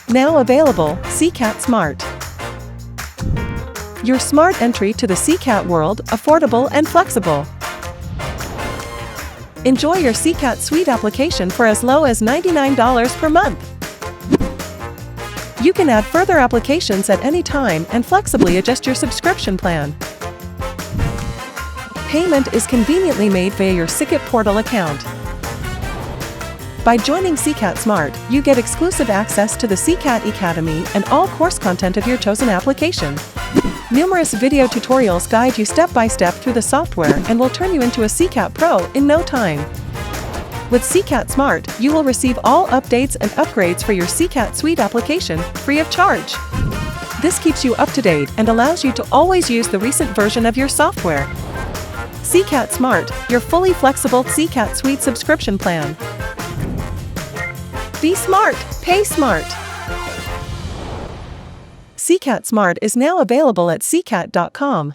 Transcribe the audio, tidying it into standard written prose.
Now available, CCAT Smart. Your smart entry to the CCAT world, affordable and flexible. Enjoy your CCAT Suite application for as low as $99 per month. You can add further applications at any time and flexibly adjust your subscription plan. Payment is conveniently made via your CCAT portal account. By joining CCAT Smart, you get exclusive access to the CCAT Academy and all course content of your chosen application. Numerous video tutorials guide you step by step through the software and will turn you into a CCAT Pro in no time. With CCAT Smart, you will receive all updates and upgrades for your CCAT Suite application free of charge. This keeps you up to date and allows you to always use the recent version of your software. CCAT Smart, your fully flexible CCAT Suite subscription plan. Be smart, pay smart. CCAT Smart is now available at ccat.com.